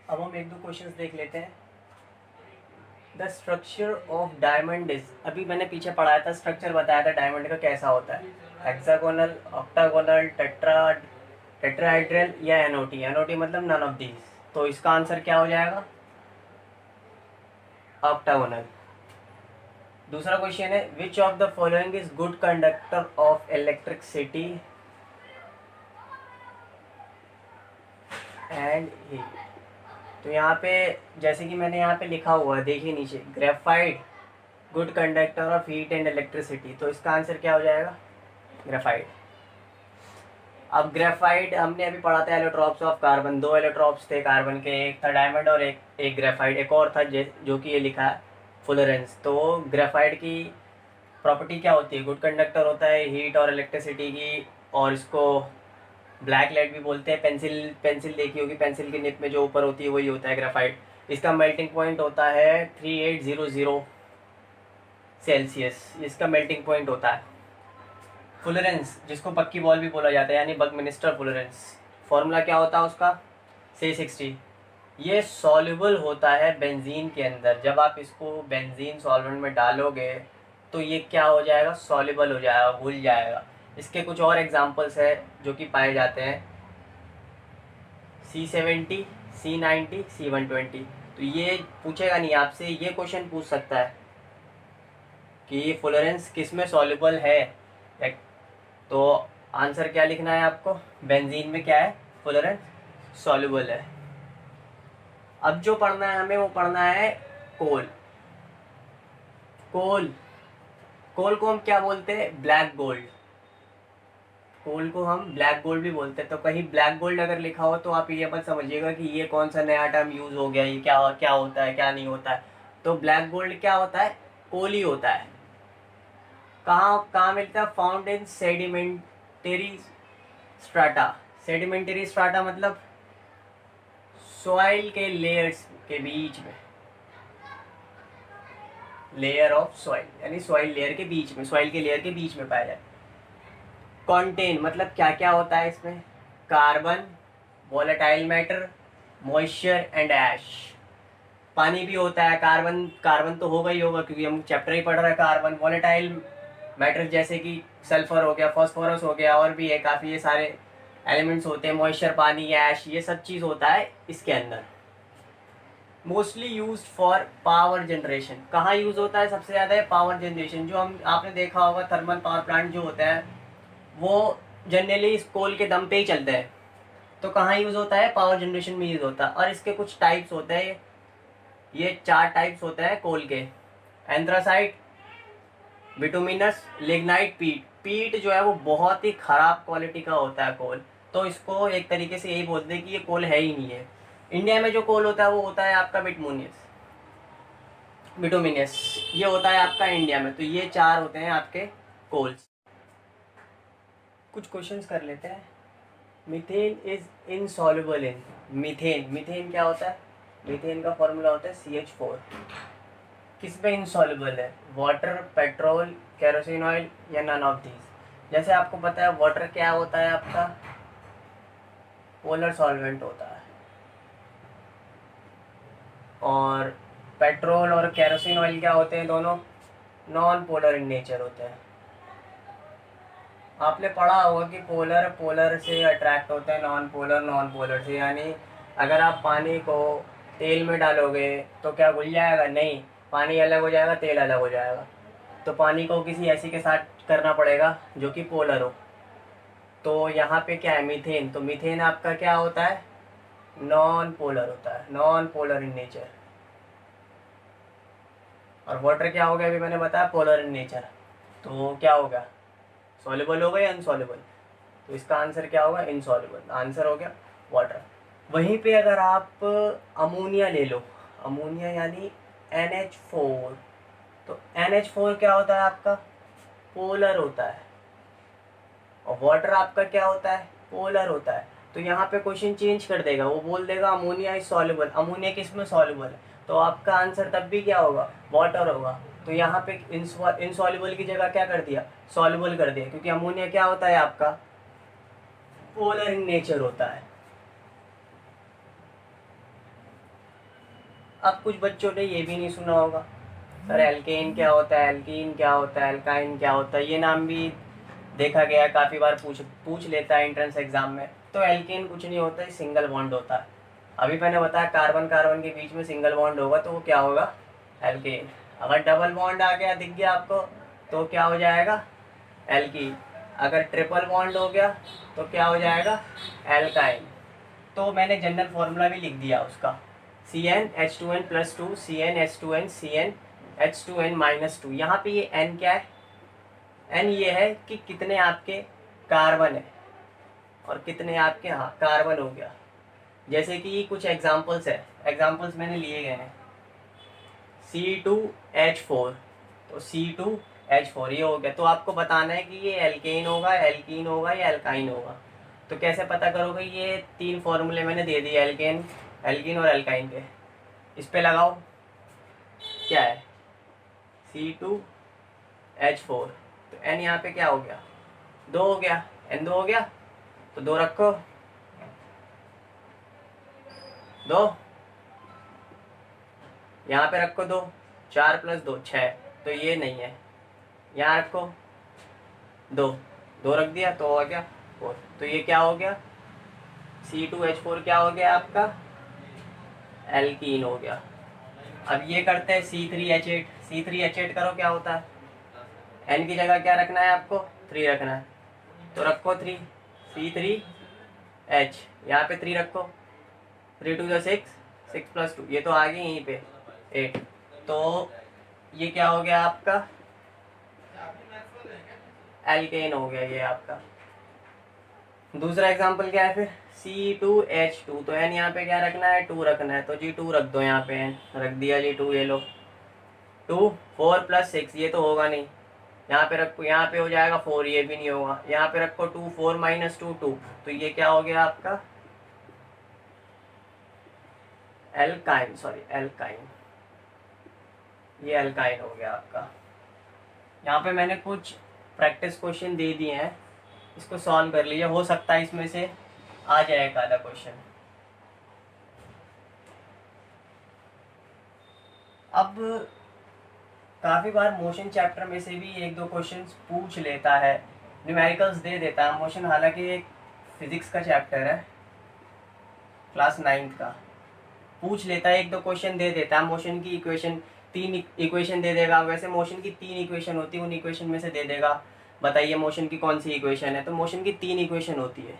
अब हम एक दो क्वेश्चंस देख लेते हैं। The structure of diamond is, अभी मैंने पीछे पढ़ाया था, स्ट्रक्चर बताया था डायमंड का कैसा होता है, हेक्सागोनल, ऑक्टागोनल, टेट्राहेड्रल या एनओटी। एनओटी मतलब नन ऑफ दीज। तो इसका आंसर क्या हो जाएगा? ऑक्टागोनल। दूसरा क्वेश्चन है which of the following is good conductor of electricity and heat. तो यहाँ पे जैसे कि मैंने यहाँ पे लिखा हुआ है, देखिए नीचे, graphite good conductor of heat and electricity. तो इसका आंसर क्या हो जाएगा? ग्रेफाइट। अब ग्रेफाइट हमने अभी पढ़ा था एलोट्रॉप्स ऑफ कार्बन, दो एलोट्रॉप्स थे कार्बन के, एक था डायमंड और एक ग्रेफाइट, एक और था जो कि ये लिखा है फुलोरेंस। तो ग्रेफाइट की प्रॉपर्टी क्या होती है? गुड कंडक्टर होता है हीट और इलेक्ट्रिसिटी की, और इसको ब्लैक लेड भी बोलते हैं। पेंसिल पेंसिल देखी होगी, पेंसिल की निप में जो ऊपर होती है वही होता है ग्रेफाइट। इसका मेल्टिंग पॉइंट होता है 3800 सेल्सियस, इसका मेल्टिंग पॉइंट होता है। फुलोरेंस जिसको पक्की बॉल भी बोला जाता है, यानी बकमिनिस्टर फुलोरेंस, फॉर्मूला क्या होता है उसका? C60। ये सॉल्युबल होता है बेंजीन के अंदर। जब आप इसको बेंजीन सॉल्वेंट में डालोगे तो ये क्या हो जाएगा? सॉल्युबल हो जाएगा, घुल जाएगा। इसके कुछ और एग्जांपल्स है जो कि पाए जाते हैं, C70, C90, C120। तो ये पूछेगा नहीं आपसे, ये क्वेश्चन पूछ सकता है कि फ्लोरेंस किस में सॉल्युबल है। तो आंसर क्या लिखना है आपको? बेंजीन में क्या है? फ्लोरेंस सॉल्युबल है। अब जो पढ़ना है हमें, वो पढ़ना है कोल। कोल कोल को हम क्या बोलते हैं? Black gold. कोल को हम ब्लैक गोल्ड भी बोलते हैं। तो कहीं ब्लैक गोल्ड अगर लिखा हो तो आप ये मत समझिएगा कि ये कौन सा नया टर्म यूज हो गया, ये क्या क्या होता है क्या नहीं होता है। तो ब्लैक गोल्ड क्या होता है? कोल ही होता है। कहाँ कहाँ मिलता है? Found in sedimentary strata. Sedimentary strata मतलब सॉइल के लेयर्स के बीच में, लेयर ऑफ सॉइल, यानी सॉइल लेयर के बीच में, सॉइल के लेयर के बीच में पाया जाए। कॉन्टेन मतलब क्या क्या होता है इसमें? Carbon, volatile matter, moisture and ash. पानी भी होता है, कार्बन कार्बन तो होगा ही होगा क्योंकि हम चैप्टर ही पढ़ रहे हैं कार्बन। वोलेटाइल मैटर जैसे कि सल्फर हो गया, फॉस्फोरस हो गया, और भी है काफ़ी, ये सारे एलिमेंट्स होते हैं। मॉइस्चर, पानी, ऐश, ये सब चीज़ होता है इसके अंदर। Mostly use for power generation. कहाँ यूज होता है सबसे ज़्यादा? है पावर जनरेशन। जो हम आपने देखा होगा थर्मल पावर प्लांट जो होता है वो जनरली इस कोल के दम पे ही चलता है। तो कहाँ यूज होता है? पावर जनरेशन में यूज होता है। और इसके कुछ टाइप्स होते हैं, ये 4 टाइप्स होते हैं कोल के: एंथ्रासाइट, बिटुमिनस, लिग्नाइट, पीट। पीट जो है वो बहुत ही खराब क्वालिटी का होता है कोल। तो इसको एक तरीके से यही बोलते हैं कि ये कोल है ही नहीं है। इंडिया में जो कोल होता है वो होता है आपका बिटुमिनस, ये होता है आपका इंडिया में। तो ये 4 होते हैं आपके कोल्स। कुछ क्वेश्चंस कर लेते हैं। Methane is insoluble in. Methane, methane क्या होता है? मीथेन का फॉर्मूला होता है CH4। किस में इनसॉल्युबल है? वाटर, पेट्रोल, केरोसिन ऑयल या नन ऑफ दीज। जैसे आपको पता है वाटर क्या होता है आपका? पोलर सॉल्वेंट होता है। और पेट्रोल और केरोसिन ऑयल क्या होते हैं? दोनों नॉन पोलर इन नेचर होते हैं। आपने पढ़ा होगा कि पोलर पोलर से अट्रैक्ट होते हैं, नॉन पोलर से। यानी अगर आप पानी को तेल में डालोगे तो क्या घुल जाएगा? नहीं, पानी अलग हो जाएगा, तेल अलग हो जाएगा। तो पानी को किसी ऐसी के साथ करना पड़ेगा जो कि पोलर हो। तो यहाँ पे क्या है? मीथेन। तो मीथेन आपका क्या होता है? नॉन पोलर होता है, नॉन पोलर इन नेचर। और वाटर क्या हो गया? अभी मैंने बताया पोलर इन नेचर। तो क्या होगा? सॉल्युबल होगा या अनसॉल्युबल? तो इसका आंसर क्या होगा? इनसॉल्युबल। आंसर हो गया वाटर। वहीं पे अगर आप अमोनिया ले लो, अमोनिया यानी NH4। तो NH4 क्या होता है आपका? पोलर होता है। और वाटर आपका क्या होता है? पोलर होता है। तो यहाँ पे क्वेश्चन चेंज कर देगा, वो बोल देगा अमोनिया इज सॉल्युबल। अमोनिया किस में सॉल्युबल है? तो आपका आंसर तब भी क्या होगा? वाटर होगा। तो यहाँ पे इनसॉल्युबल की जगह क्या कर दिया? सॉल्युबल कर दिया, क्योंकि अमोनिया क्या होता है आपका? पोलर इन नेचर होता है। अब कुछ बच्चों ने ये भी नहीं सुना होगा, सर एल्केन क्या होता है, एल्कीन क्या होता है, एल्काइन क्या होता है। ये नाम भी देखा गया काफ़ी बार पूछ लेता है एंट्रेंस एग्जाम में। तो एल्केन कुछ नहीं होता है, सिंगल बॉन्ड होता है। अभी मैंने बताया कार्बन कार्बन के बीच में सिंगल बॉन्ड होगा तो वो क्या होगा, एल्केन। अगर डबल बॉन्ड आ गया दिख गया आपको तो क्या हो जाएगा, एल्कीन। अगर ट्रिपल बॉन्ड हो गया तो क्या हो जाएगा, एल्काइन। तो मैंने जनरल फॉर्मूला भी लिख दिया उसका, CnH2n+2 CnH2n CnH2n-2। यहाँ पे ये N क्या है, N ये है कि कितने आपके कार्बन है और कितने आपके हाँ कार्बन हो गया। जैसे कि कुछ एग्जांपल्स है, एग्जांपल्स मैंने लिए गए हैं, C2H4, तो C2H4 ये हो गया। तो आपको बताना है कि ये एल्केन होगा, एल्कीन होगा या एल्काइन होगा। तो कैसे पता करोगे, ये 3 फॉर्मूले मैंने दे दिए एल्केन, एल्कीन और एल्काइन के। इस पे लगाओ, क्या है C2H4, तो N यहाँ पे क्या हो गया, 2 हो गया, N 2 हो गया, तो 2 रखो, 2 यहाँ पे रखो, 2 4 + 2 6, तो ये नहीं है, यहाँ रखो 2 2 रख दिया तो हो गया 4। तो ये क्या हो गया, C2H4 क्या हो गया आपका, एल्कीन हो गया। अब ये करते हैं C3H8, C3H8 करो क्या होता है, N की जगह क्या रखना है आपको, 3 रखना है, तो रखो 3, C3H, यहाँ पे 3 रखो, 3 2 6, 6 + 2, ये तो आ गई यहीं पे 8। तो ये क्या हो गया आपका, एल्केन हो गया ये आपका। दूसरा एग्जांपल क्या है फिर, C2H2, तो N यहाँ पे क्या रखना है, 2 रखना है, तो जी 2 रख दो, यहाँ पे N रख दिया जी 2, ये लो 2 4 + 6, ये तो होगा नहीं, यहाँ पे रखो, यहाँ पे हो जाएगा 4, ये भी नहीं होगा, यहाँ पे रखो 2 4 - 2 2, तो ये क्या हो गया आपका, एल्काइन, सॉरी एल्काइन, ये एल्काइन हो गया आपका। यहाँ पे मैंने कुछ प्रैक्टिस क्वेश्चन दे दिए हैं, इसको सॉल्व कर लीजिए, हो सकता है इसमें से आ जाए एक आधा क्वेश्चन। अब काफ़ी बार मोशन चैप्टर में से भी 1-2 क्वेश्चन पूछ लेता है, न्यूमेरिकल्स दे देता है मोशन, हालांकि एक फिजिक्स का चैप्टर है क्लास 9th का, पूछ लेता है 1-2 क्वेश्चन दे देता है। मोशन की इक्वेशन 3 इक्वेशन दे देगा, वैसे मोशन की 3 इक्वेशन होती है, उन इक्वेशन में से दे देगा बताइए मोशन की कौन सी इक्वेशन है, तो मोशन की 3 इक्वेशन होती है।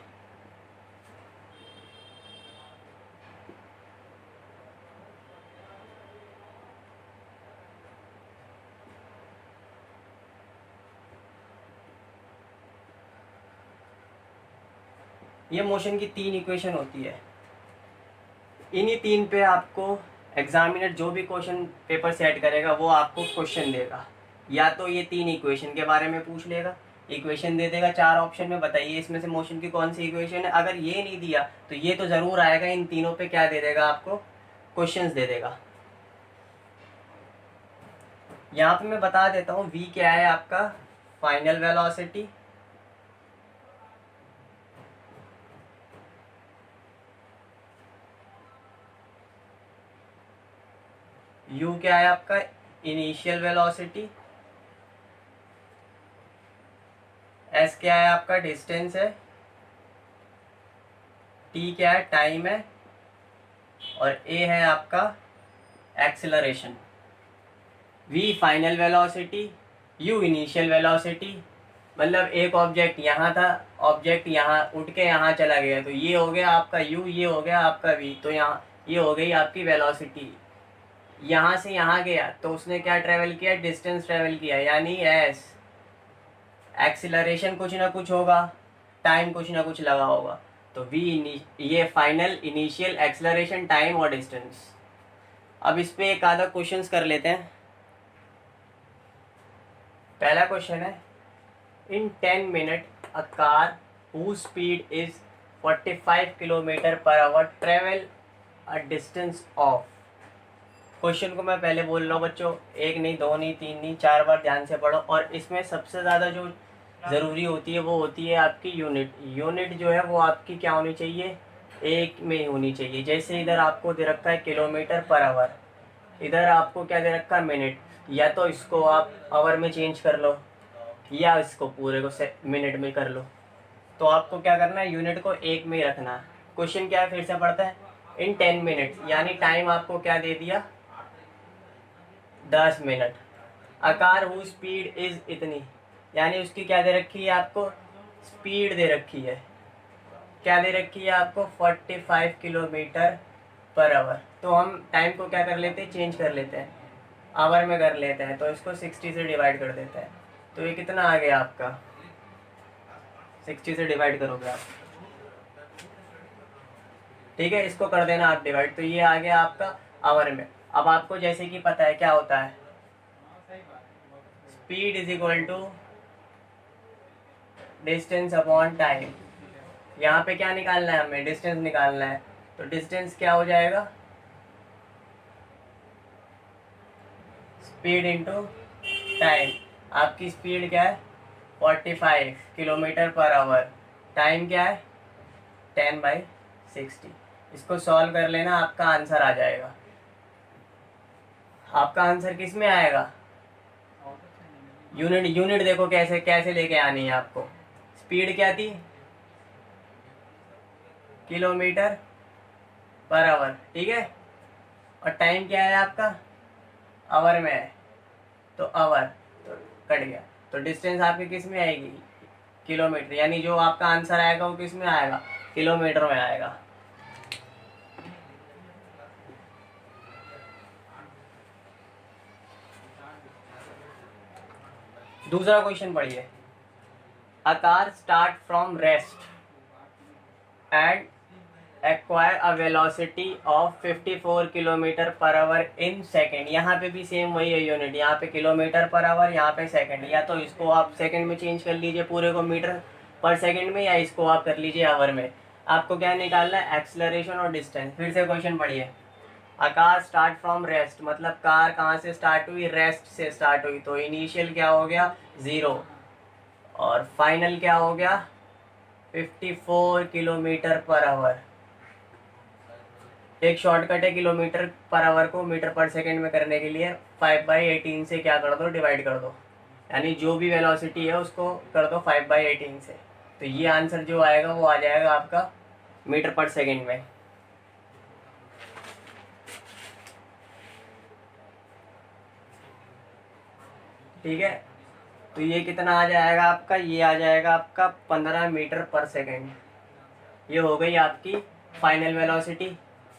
ये मोशन की 3 इक्वेशन होती है, इन्हीं 3 पे आपको एग्जामिनर जो भी क्वेश्चन पेपर सेट करेगा वो आपको क्वेश्चन देगा, या तो ये 3 इक्वेशन के बारे में पूछ लेगा, इक्वेशन दे देगा 4 ऑप्शन में, बताइए इसमें से मोशन की कौन सी इक्वेशन है। अगर ये नहीं दिया तो ये तो ज़रूर आएगा, इन तीनों पे क्या दे देगा आपको, क्वेश्चंस दे देगा। यहाँ पे मैं बता देता हूँ v क्या है आपका, फाइनल वेलोसिटी, u क्या है आपका, इनिशियल वेलोसिटी, s क्या है आपका, डिस्टेंस है, t क्या है, टाइम है, और a है आपका acceleration. v final velocity, u initial velocity, मतलब एक ऑब्जेक्ट यहाँ था, ऑब्जेक्ट यहाँ उठ के यहाँ चला गया, तो ये हो गया आपका u, ये हो गया आपका v, तो यहाँ ये हो गई आपकी वेलोसिटी। यहाँ से यहाँ गया तो उसने क्या ट्रेवल किया, डिस्टेंस ट्रेवल किया, यानी s। एक्सीलरेशन कुछ ना कुछ होगा, टाइम कुछ ना कुछ लगा होगा, तो v ये फाइनल, इनिशियल, एक्सीलरेशन, टाइम और डिस्टेंस। अब इस पे एक आधा क्वेश्चंस कर लेते हैं। पहला क्वेश्चन है, इन 10 minute a car whose speed is 45 km/h travel a distance of. Question को मैं पहले बोल रहा हूँ बच्चों, 1 नहीं 2 नहीं 3 नहीं 4 बार ध्यान से पढ़ो, और इसमें सबसे ज़्यादा जो ज़रूरी होती है वो होती है आपकी यूनिट। यूनिट जो है वो आपकी क्या होनी चाहिए, 1 में होनी चाहिए। जैसे इधर आपको दे रखा है km/h, इधर आपको क्या दे रखा है, मिनट। या तो इसको आप आवर में चेंज कर लो या इसको पूरे को मिनट में कर लो। तो आपको क्या करना है, यूनिट को एक में ही रखना है। क्वेश्चन क्या है फिर से पढ़ते हैं। इन 10 मिनट, यानी टाइम आपको क्या दे दिया, 10 मिनट। आकार हु स्पीड इज इतनी, यानी उसकी क्या दे रखी है आपको, स्पीड दे रखी है। क्या दे रखी है आपको, 45 किलोमीटर पर आवर। तो हम टाइम को क्या कर लेते हैं, चेंज कर लेते हैं, आवर में कर लेते हैं। तो इसको 60 से डिवाइड कर देते हैं। तो ये कितना आ गया आपका, 60 से डिवाइड करोगे आप, ठीक है। इसको कर देना आप डिवाइड, तो ये आ गया आपका आवर में। अब आपको जैसे कि पता है क्या होता है, speed is equal to distance upon time. यहाँ पे क्या निकालना है हमें, डिस्टेंस निकालना है। तो डिस्टेंस क्या हो जाएगा, स्पीड इंटू टाइम। आपकी स्पीड क्या है, 45 किलोमीटर पर आवर। टाइम क्या है, 10/60। इसको सॉल्व कर लेना, आपका आंसर आ जाएगा। आपका आंसर किस में आएगा, यूनिट। यूनिट देखो कैसे कैसे लेके आनी है आपको। स्पीड क्या थी, किलोमीटर पर आवर, ठीक है। और टाइम क्या है आपका, आवर में है, तो आवर तो कट गया। तो डिस्टेंस आपकी किस में आएगी, किलोमीटर। यानी जो आपका आंसर आएगा वो किस में आएगा, किलोमीटर में आएगा। दूसरा क्वेश्चन पढ़िए। A car start from rest and acquire a velocity of 54 kilometre per hour in second. यहाँ पे भी सेम वही है यूनिट, यहाँ पे किलोमीटर पर आवर, यहाँ पे सेकेंड। या तो इसको आप सेकेंड में चेंज कर लीजिए पूरे को मीटर पर सेकेंड में, या इसको आप कर लीजिए आवर में। आपको क्या निकालना है, एक्सेलरेशन और डिस्टेंस। फिर से क्वेश्चन पढ़िए। A car start from rest, मतलब कार कहाँ से स्टार्ट हुई, रेस्ट से स्टार्ट हुई। तो इनिशियल क्या हो गया, 0, और फाइनल क्या हो गया, 54 किलोमीटर पर आवर। एक शॉर्टकट है किलोमीटर पर आवर को मीटर पर सेकेंड में करने के लिए, 5/18 से क्या कर दो, डिवाइड कर दो। यानी जो भी वेलोसिटी है उसको कर दो 5/18 से। तो ये आंसर जो आएगा वो आ जाएगा आपका मीटर पर सेकेंड में। ठीक है, तो ये कितना आ जाएगा आपका, ये आ जाएगा आपका 15 मीटर पर सेकेंड। ये हो गई आपकी फाइनल वेलोसिटी।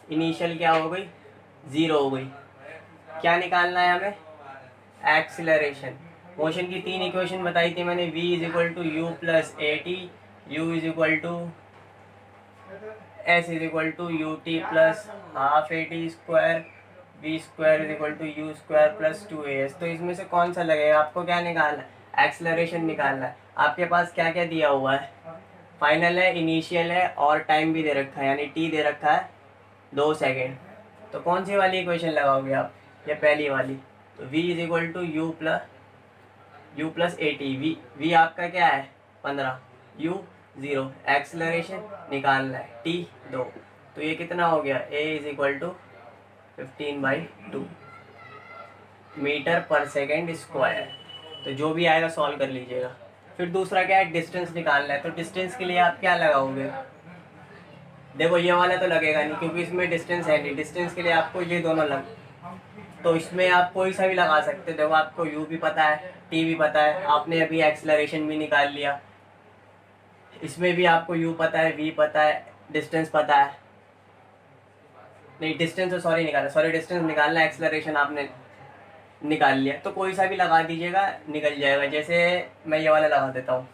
इनिशियल क्या हो गई, 0 हो गई। क्या निकालना है हमें, एक्सीलरेशन। मोशन की 3 इक्वेशन बताई थी मैंने, v is equal to u plus a t, u is equal to s is equal to u t plus half a t square, b square is equal to u square plus 2as। तो इसमें से कौन सा लगेगा, आपको क्या निकालना है, एक्सेलरेशन निकालना है। आपके पास क्या क्या दिया हुआ है, फाइनल है, इनिशियल है, और टाइम भी दे रखा है, यानी टी दे रखा है 2 सेकेंड। तो कौन सी वाली इक्वेशन लगाओगे आप, ये पहली वाली। तो v is equal to u plus a t. V आपका क्या है 15, u 0, एक्सेलरेशन निकालना है t 2। तो ये कितना हो गया, a is equal to 15/2 meter पर सेकेंड स्क्वायर। तो जो भी आएगा सॉल्व कर लीजिएगा। फिर दूसरा क्या है, डिस्टेंस निकालना है। तो डिस्टेंस के लिए आप क्या लगाओगे, देखो ये वाला तो लगेगा नहीं क्योंकि इसमें डिस्टेंस है नहीं। डिस्टेंस के लिए आपको ये दोनों लग, तो इसमें आप कोई सा भी लगा सकते हो। देखो आपको u भी पता है, t भी पता है, आपने अभी एक्सेलरेशन भी निकाल लिया। इसमें भी आपको u पता है, v पता है, डिस्टेंस पता है। नहीं डिस्टेंस तो सॉरी निकाला, सॉरी डिस्टेंस निकालना, एक्सेलरेशन आपने निकाल लिया। तो कोई सा भी लगा दीजिएगा, निकल जाएगा। जैसे मैं ये वाला लगा देता हूँ,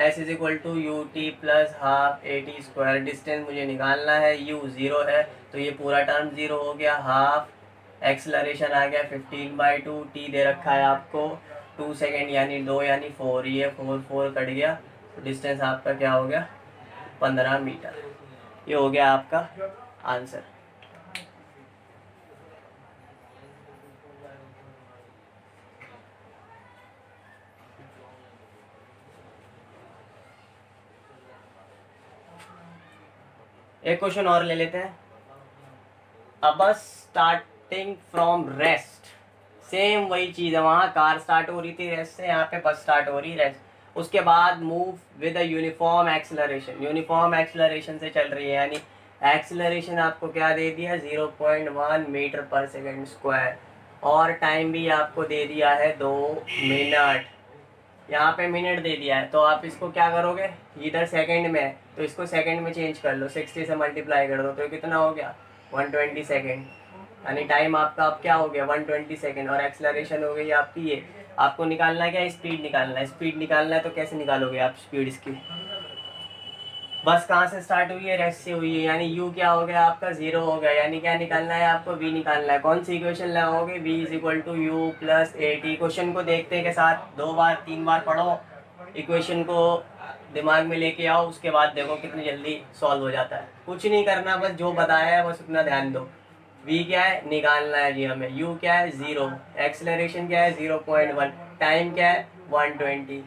s is equal to u t plus half a t square. Distance मुझे निकालना है, u 0 है तो ये पूरा टर्म 0 हो गया, हाफ एक्सेलरेशन आ गया 15/2, टी दे रखा है आपको 2 सेकेंड यानी 2 यानी 4, ये 4 कट गया। तो डिस्टेंस आपका क्या हो गया, 15 मीटर। ये हो गया आपका आंसर। एक क्वेश्चन और ले लेते हैं। A bus started starting from rest, same वही चीज़ है, वहाँ कार स्टार्ट हो रही थी रेस्ट से, यहाँ पे बस स्टार्ट हो रही है रेस्ट। उसके बाद move with a uniform acceleration, uniform acceleration से चल रही है, यानी एक्सेलरेशन आपको क्या दे दिया 0.1 मीटर पर सेकेंड स्क्वायर, और टाइम भी आपको दे दिया है 2 मिनट, यहाँ पे मिनट दे दिया है। तो आप इसको क्या करोगे, इधर सेकंड में है तो इसको सेकंड में चेंज कर लो, 60 से मल्टीप्लाई कर दो तो कितना हो गया 120 सेकेंड, यानी टाइम आपका अब क्या हो गया 120 सेकेंड, और एक्सेलरेशन हो गई आपकी ये। आपको निकालना है क्या, स्पीड निकालना है, स्पीड निकालना है तो कैसे निकालोगे आप स्पीड इसकी, बस कहाँ से स्टार्ट हुई है, रेस्ट से हुई है, यानी u क्या हो गया आपका 0 हो गया, यानी क्या निकालना है आपको v निकालना है। कौन सी इक्वेशन लगाओगे, v is equal to u plus a t. Question को देखते के साथ 2 बार 3 बार पढ़ो, इक्वेशन को दिमाग में लेके आओ, उसके बाद देखो कितनी जल्दी सॉल्व हो जाता है। कुछ नहीं करना, बस जो बताया है बस उतना ध्यान दो। v क्या है निकालना है जी हमें, u क्या है 0, एक्सेलरेशन क्या है 0.1, टाइम क्या है 120,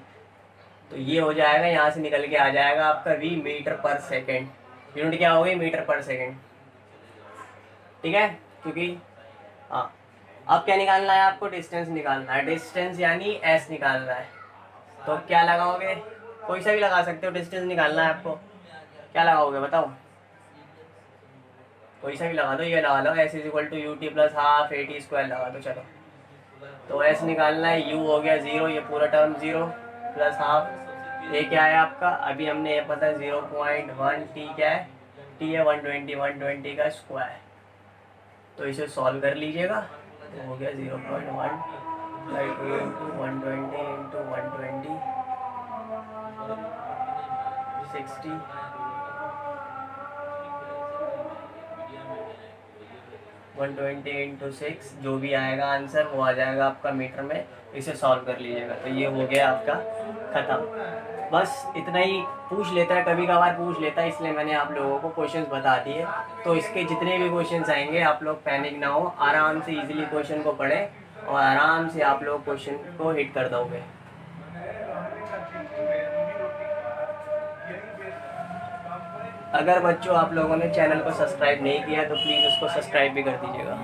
तो ये हो जाएगा, यहाँ से निकल के आ जाएगा आपका v मीटर पर सेकेंड, यूनिट क्या हो गई मीटर पर सेकेंड, ठीक है। क्योंकि हाँ अब क्या निकालना है आपको, डिस्टेंस निकालना है, डिस्टेंस यानी s निकालना है। तो क्या लगाओगे, कोई सा भी लगा सकते हो, डिस्टेंस निकालना है आपको, क्या लगाओगे बताओ, कोई सा भी लगा दो, ये लगा लो s is equal to u t plus half a t square लगा दो, चलो। तो s निकालना है, u हो गया 0, ये पूरा टर्म 0 प्लस हाफ, ये क्या है आपका, अभी हमने ये पता है 0.1, t क्या है, t है 120 का स्क्वायर, तो इसे सॉल्व कर लीजिएगा, तो हो गया 0.1 बाई 2 इंटू 120 इंटू 120 60 120 इंटू 6, जो भी आएगा आंसर वो आ जाएगा आपका मीटर में, इसे सॉल्व कर लीजिएगा। तो ये हो गया आपका ख़त्म, बस इतना ही पूछ लेता है, कभी कभार पूछ लेता है, इसलिए मैंने आप लोगों को क्वेश्चंस बता दिए। तो इसके जितने भी क्वेश्चंस आएंगे आप लोग पैनिक ना हो, आराम से इजीली क्वेश्चन को पढ़ें और आराम से आप लोग क्वेश्चन को हिट कर दोगे। अगर बच्चों आप लोगों ने चैनल को सब्सक्राइब नहीं किया तो प्लीज़ उसको सब्सक्राइब भी कर दीजिएगा।